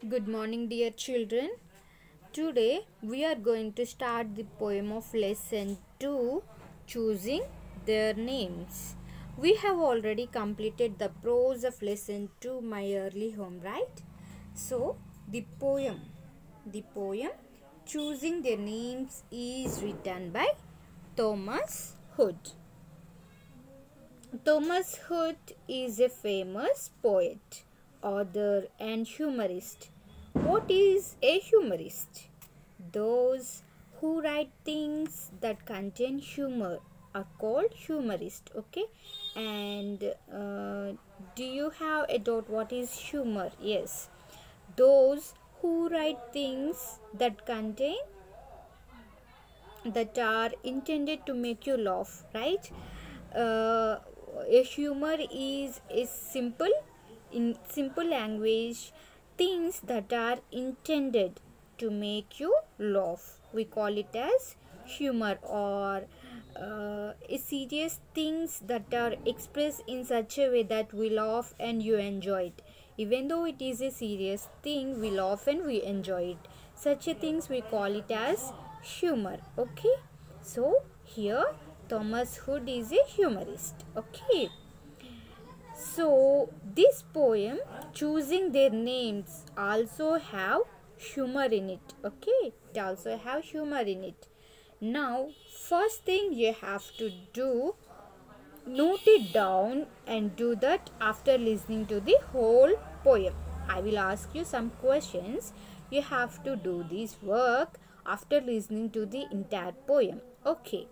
Good morning, dear children. Today we are going to start the poem of lesson 2, Choosing Their Names. We have already completed the prose of lesson 2, My Early Home, right? So, the poem Choosing Their Names is written by Thomas Hood. Thomas Hood is a famous poet, author, and humorist. What is a humorist? Those who write things that contain humor are called humorist. Okay, and do you have a doubt what is humor? Yes, those who write things that are intended to make you laugh, right? A humor is in simple language, things that are intended to make you laugh. We call it as humor, or serious things that are expressed in such a way that we laugh and you enjoy it. Even though it is a serious thing, we laugh and we enjoy it. Such a things we call it as humor. Okay, so here Thomas Hood is a humorist. Okay, so this poem Choosing Their Names also have humor in it. Okay, it also have humor in it. Now first thing you have to do, note it down and do that after listening to the whole poem. I will ask you some questions. You have to do this work after listening to the entire poem. Okay.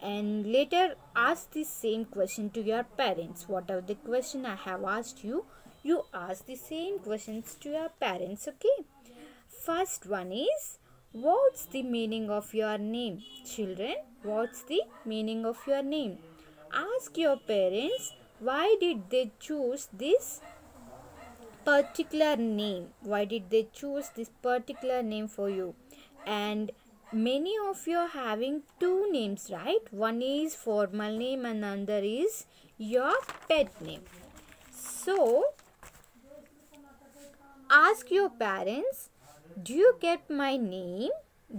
And later ask the same question to your parents. Whatever the question I have asked you, you ask the same questions to your parents. Okay. First one is, what's the meaning of your name? Children, what's the meaning of your name? Ask your parents, why did they choose this particular name? Why did they choose this particular name for you? And many of you are having two names, right? One is formal name and another is your pet name. So, ask your parents, do you get my name?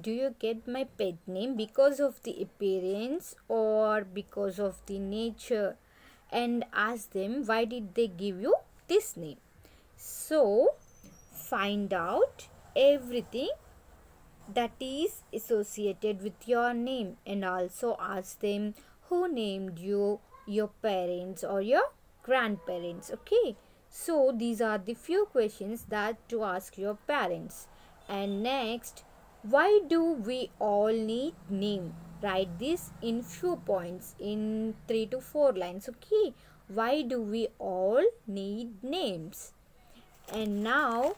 Do you get my pet name because of the appearance or because of the nature? And ask them, why did they give you this name? So, find out everything that is associated with your name and also ask them who named you, your parents or your grandparents. Okay, so these are the few questions that to ask your parents. And next, why do we all need name? Write this in few points in 3 to 4 lines. Okay, why do we all need names? And now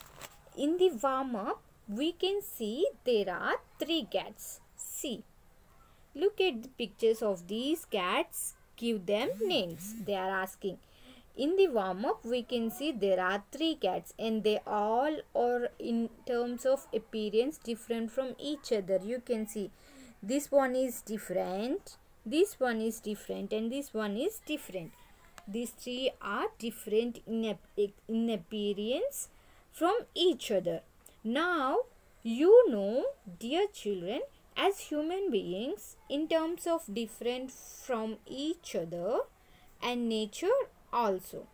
in the warm up we can see there are 3 cats. See, look at the pictures of these cats, give them names. They are asking. In the warm up we can see there are 3 cats and they all are in terms of appearance different from each other. You can see this one is different, this one is different and this one is different. These 3 are different in appearance from each other. Now, you know, dear children, as human beings, in terms of different from each other and nature also.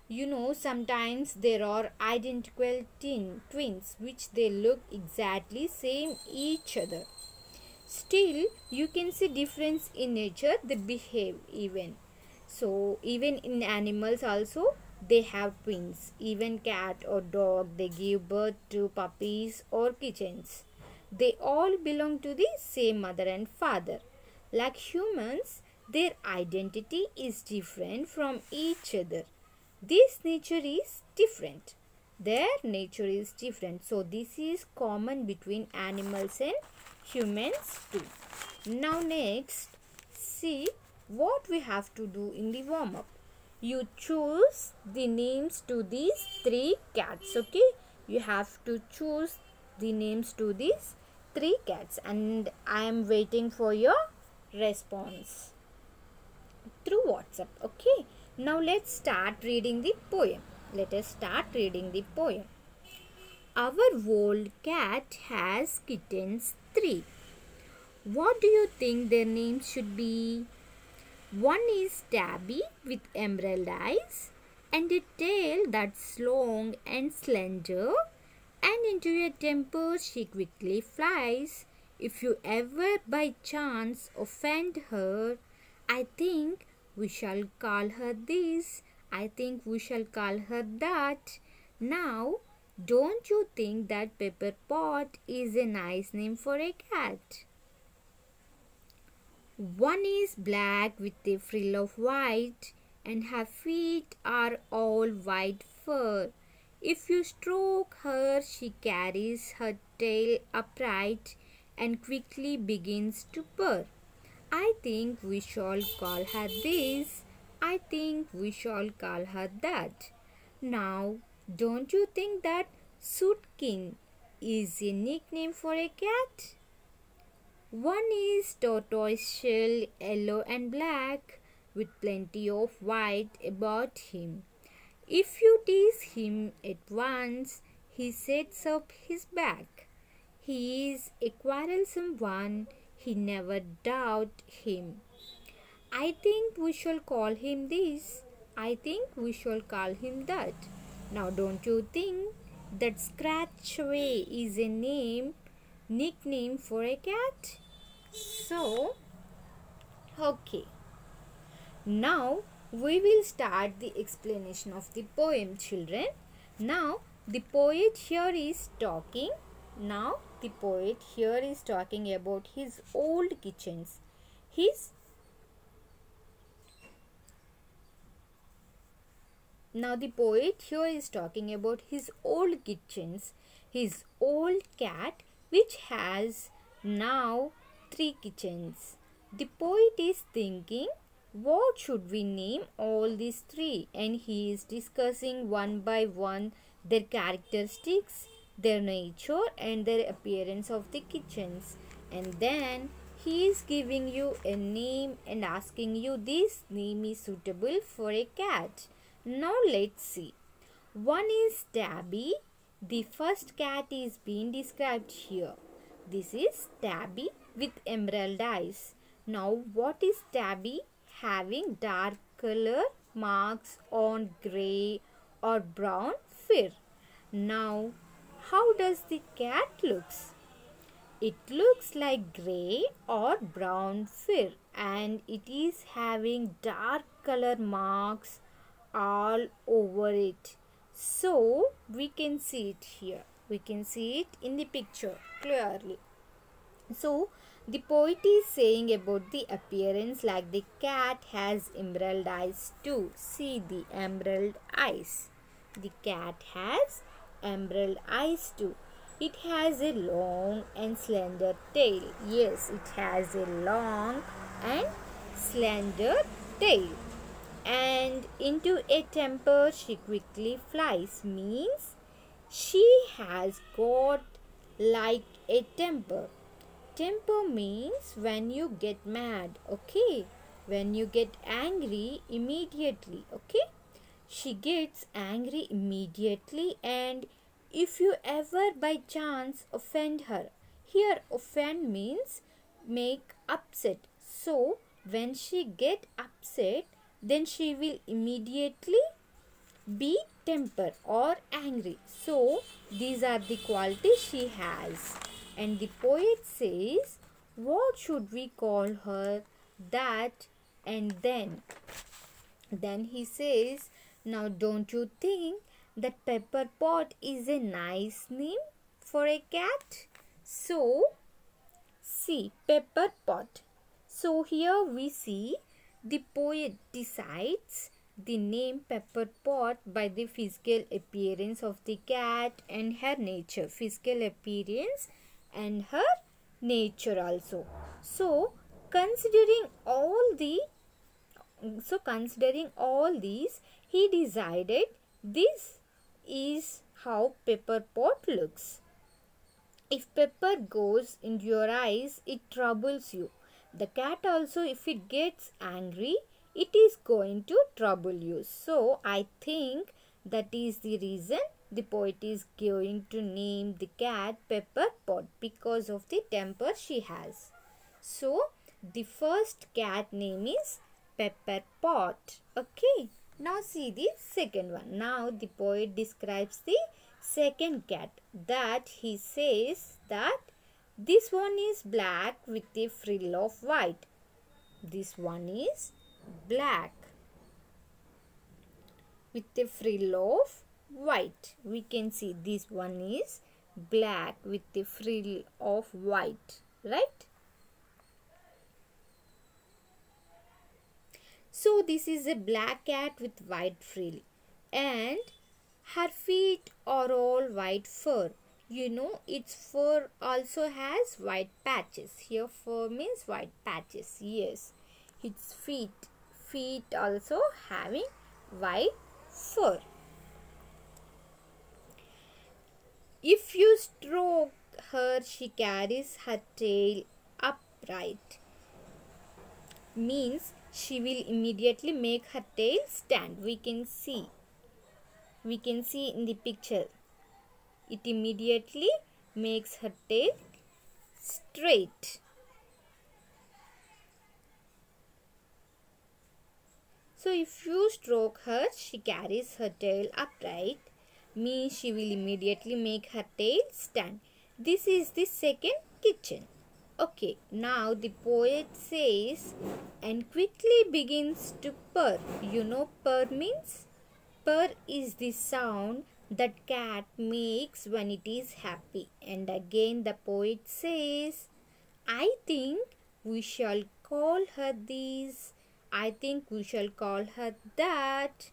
You know, sometimes there are identical twins which they look exactly same each other. Still, you can see difference in nature, they behave even. So, even in animals also, they have twins. Even cat or dog, they give birth to puppies or kittens. They all belong to the same mother and father. Like humans, their identity is different from each other. This nature is different. Their nature is different. So, this is common between animals and humans too. Now, next, see what we have to do in the warm up. You choose the names to these 3 cats. Okay, you have to choose the names to these 3 cats and I am waiting for your response through WhatsApp. Okay, now let's start reading the poem. Let us start reading the poem. Our old cat has kittens 3. What do you think their names should be? One is Tabby with emerald eyes and a tail that's long and slender, and into a temper she quickly flies. If you ever by chance offend her, I think we shall call her this. I think we shall call her that. Now, don't you think that Pepper Pot is a nice name for a cat? One is black with a frill of white, and her feet are all white fur. If you stroke her, she carries her tail upright and quickly begins to purr. I think we shall call her this. I think we shall call her that. Now, don't you think that Sootkin is a nickname for a cat? One is tortoiseshell, yellow and black, with plenty of white about him. If you tease him at once, he sets up his back. He is a quarrelsome one, he never doubt him. I think we shall call him this. I think we shall call him that. Now don't you think that Scratchaway is a nickname for a cat? So, okay. Now we will start the explanation of the poem, children. Now the poet here is talking. Now the poet here is talking about his old kitchens. Now the poet here is talking about his old kitchens, his old cat which has now 3 kitchens. The poet is thinking, what should we name all these 3? And he is discussing one by one their characteristics, their nature and their appearance of the kitchens. And then he is giving you a name and asking you this name is suitable for a cat. Now let's see. One is Tabby. The first cat is being described here. This is Tabby with emerald eyes. Now what is Tabby? Having dark color marks on grey or brown fur. Now how does the cat looks? It looks like grey or brown fur, and it is having dark color marks all over it. So we can see it here. We can see it in the picture clearly. So the poet is saying about the appearance like the cat has emerald eyes too. See the emerald eyes. The cat has emerald eyes too. It has a long and slender tail. Yes, it has a long and slender tail. And into a temper she quickly flies means she has got like a temper. Temper means when you get mad, okay? When you get angry immediately, okay? She gets angry immediately, and if you ever by chance offend her, here offend means make upset. So when she get upset, then she will immediately be temper or angry. So these are the qualities she has. And the poet says, what should we call her? That and then. Then he says, now don't you think that Pepper Pot is a nice name for a cat? So see, Pepper Pot. So here we see the poet decides the name Pepper Pot by the physical appearance of the cat and her nature. Physical appearance and her nature also. So considering all these, he decided this is how Pepper Pot looks. If pepper goes into your eyes, it troubles you. The cat also, if it gets angry, it is going to trouble you. So I think that is the reason the poet is going to name the cat Pepper Pot because of the temper she has. So, the first cat name is Pepper Pot. Okay. Now see the second one. Now the poet describes the second cat, that he says that this one is black with a frill of white. This one is black with a frill of white. We can see this one is black with a frill of white, right? So this is a black cat with white frill, and her feet are all white fur. You know, its fur also has white patches. Here fur means white patches. Yes, its feet also having white fur. If you stroke her, she carries her tail upright. Means she will immediately make her tail stand. We can see in the picture. It immediately makes her tail straight. So if you stroke her, she carries her tail upright. Means she will immediately make her tail stand. This is the second kitchen. Okay, now the poet says, and quickly begins to purr. You know purr means? Purr is the sound that cat makes when it is happy. And again the poet says, I think we shall call her this. I think we shall call her that.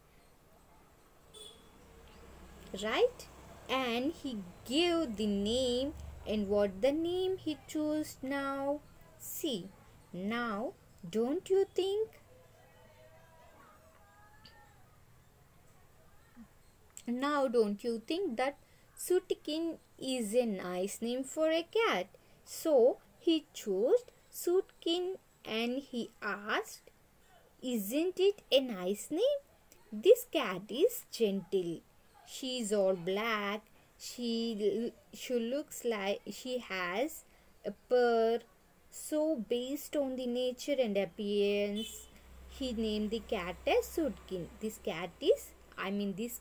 Right? And he gave the name. And what the name he chose now? See, now don't you think? Now don't you think that Sutkin is a nice name for a cat? So he chose Sutkin and he asked, isn't it a nice name? This cat is gentle. She is all black. She looks like she has a purr. So based on the nature and appearance, he named the cat as Sutkin. This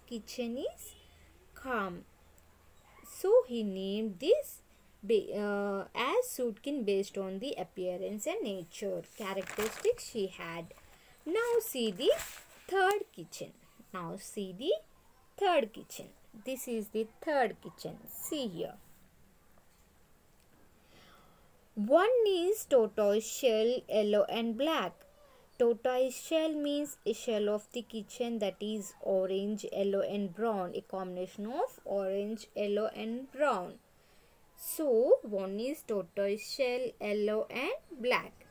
kitchen is calm. So he named this as Sutkin based on the appearance and nature characteristics she had. Now see the third kitchen. This is the third kitchen. See here. One is tortoise shell, yellow and black. Tortoise shell means a shell of the kitchen that is orange, yellow and brown. A combination of orange, yellow and brown. So, one is tortoise shell, yellow and black.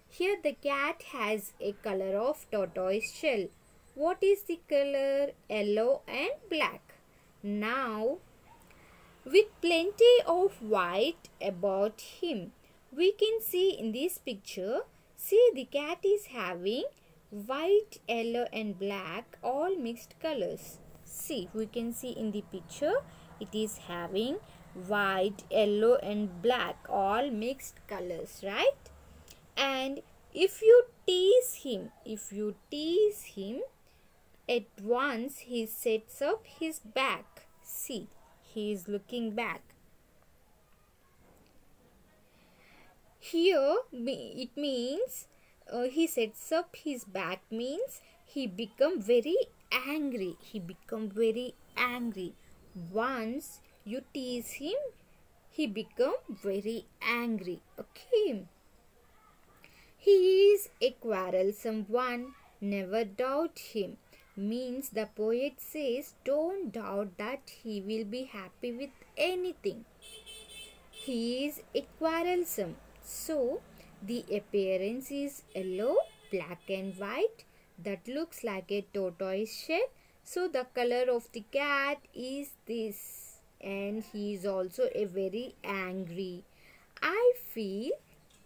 Here the cat has a color of tortoise shell. What is the color? Yellow and black. Now, with plenty of white about him, we can see in this picture, see the cat is having white, yellow and black all mixed colors. See, we can see in the picture, it is having white, yellow and black all mixed colors, right? And if you tease him, at once he sets up his back. See, he is looking back. Here it means he sets up his back means he become very angry. Once you tease him, he become very angry. Okay. He is a quarrelsome one. Never doubt him. Means the poet says don't doubt that he will be happy with anything. He is a quarrelsome. So the appearance is yellow, black and white. That looks like a tortoise shell. So the color of the cat is this. And he is also a very angry. I feel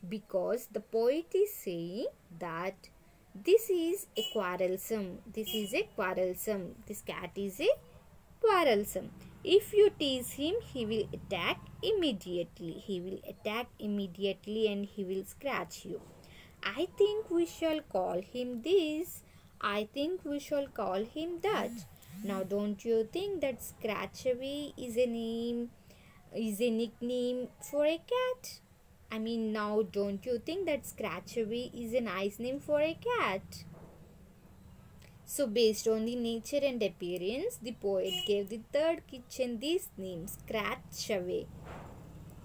because the poet is saying that this is a quarrelsome. This cat is a quarrelsome. If you tease him, he will attack immediately. He will attack immediately and he will scratch you. I think we shall call him this. I think we shall call him that. Now, don't you think that Scratchaway is a nickname for a cat? I mean, now don't you think that Scratchaway is a nice name for a cat? So, based on the nature and appearance, the poet gave the third kitchen this name, Scratchaway.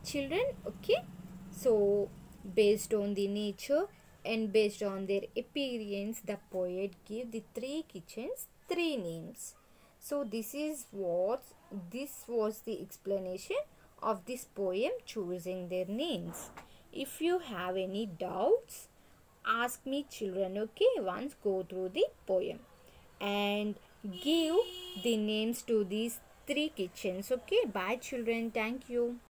Children, okay? So, based on the nature and based on their appearance, the poet gave the three kitchens three names. So, this was the explanation of this poem choosing their names. If you have any doubts, ask me, children, okay? Once go through the poem and give the names to these three kitchens, okay? Bye, children. Thank you.